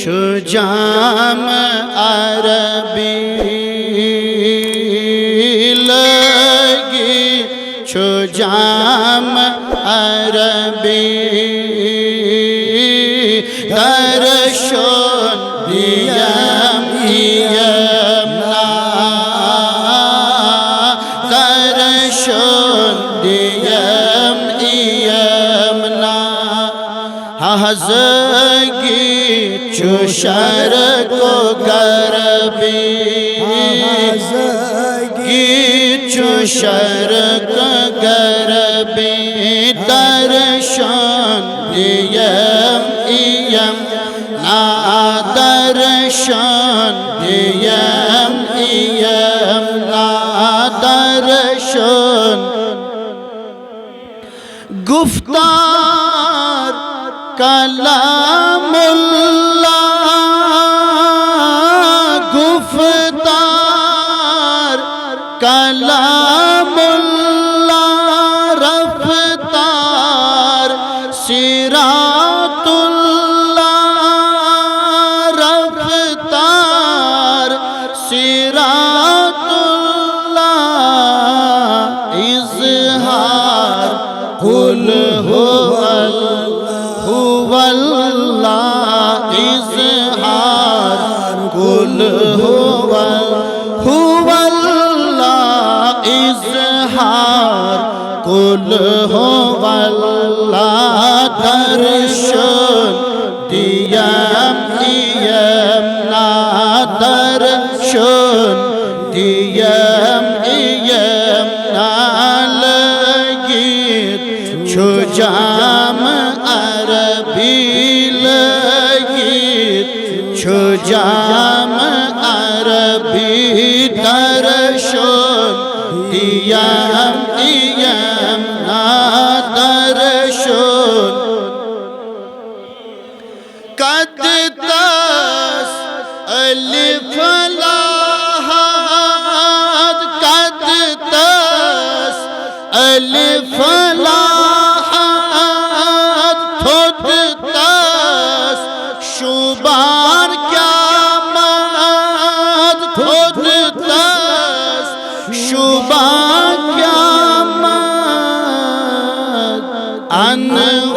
چو جام عربی لگی چو جام عربی درشون دیم ایمنا درشون دیم ایمنا حزگی چو شرق و غربی حزگی چو شرق و غربی درشون دیم ایمنا درشون دیم ایمنا درشون گفتار کلام اللہ گفتار کلام اللہ رفتار صراط اللہ رفتار صراط اللہ اظہار قل هو اللہ اظہار قل هو اللہ اظہار قل هو اللہ درشون دیم ایمنا درشون دیم ایمنا لگید چو جام عربی لگید چو جام عربی درشون دیم ایمنا درشون قد تس الف لاحت قد تس الف لاحت خود تس شبان قیامت خود تس شبان قیامت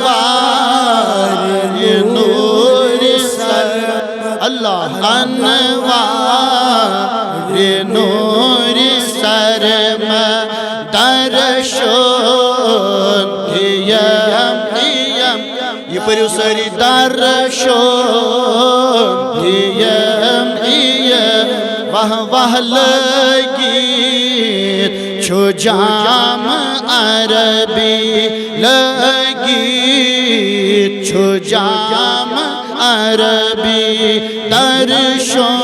انوار نور سر اللہ انوار نور سر میں درشون دیم ایم یہ پریو سری درشون دیم ایم واہ لگید چو جام عربی لگید چو جام عربی درشون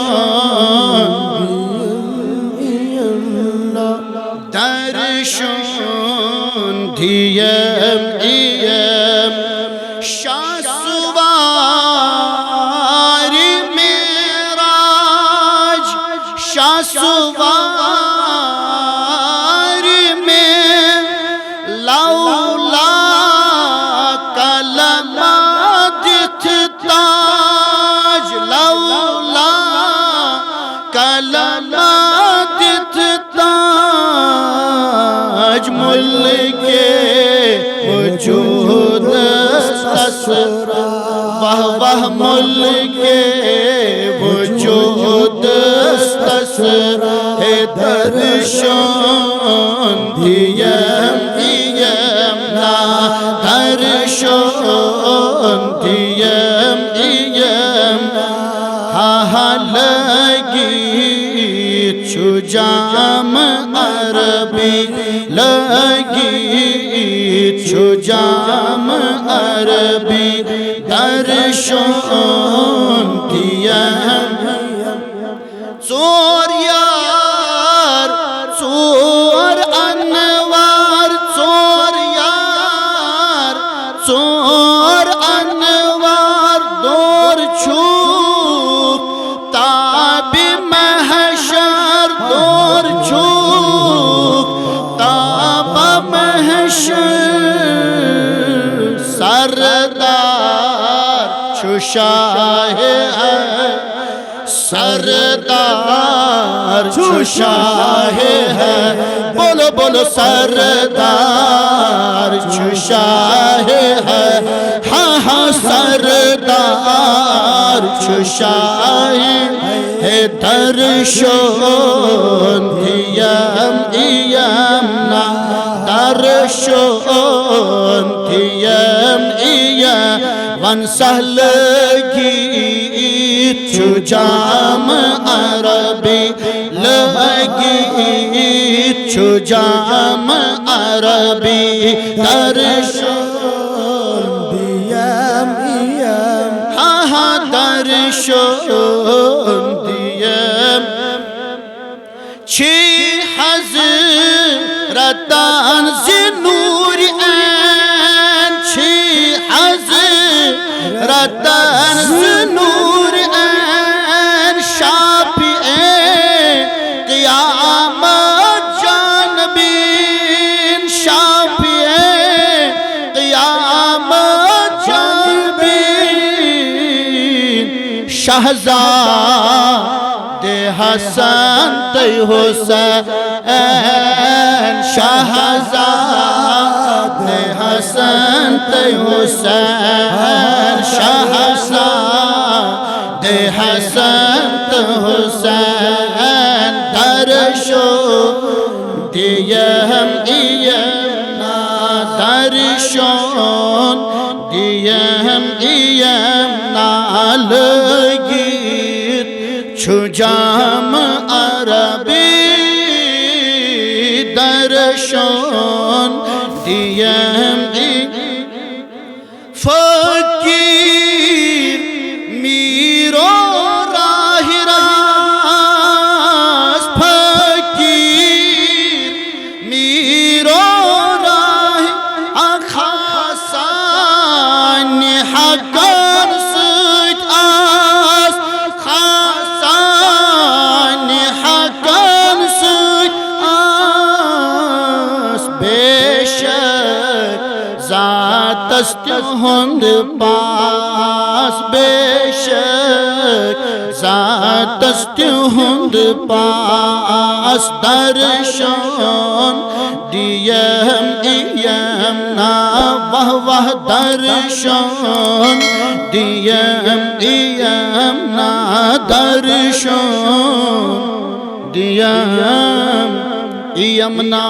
درشون دیم ایم شاہ سواری معراج شاہ سواری میں لولا کلمات تاج لولا کلمات تاج ملک وجود استصر واہ ملک وجود استصر درشون دیم ایمنا درشون دیم ایمنا لگید چو جام عربی لگید چو جام عربی درشون دیم ژور یار ژور انوار ژور یار ژور انوار دور چھوک تاب محشر دور چھوک تاب محشر سردار چو شاہ ہے سردار چو شاہ ہے بولو بولو سردار چو شاہ ہے ہاں ہاں سردار چو شاہ ہے درشون دیم ایم نا درشون دیم ایم ون سهلگی چو جام عربی لگی چو جام عربی درشون دیم ایم ہاں ہاں درشون دیم چی حضرتان زنور این چی حضرتان زنور این شاپی قیامت جانبین شاپی قیامت جانبین شہزاد حسن تی حسین شہزاد حسن تی حسین شہزاد حسن تی حسین درشون دیم ایم نا درشون دیم ایم نا لگید چو جام عربی درشون دیم فقیر میر و راہ راست فقیر میر و راہ خاصان حقان سوچ آس خاصان حقان سوچ آس بے شک ذات است ہند پاس بے شک ذات است ہند پاس درشون دیم ایم نا وح وح درشون دیم ایم نا درشون دیم ایم نا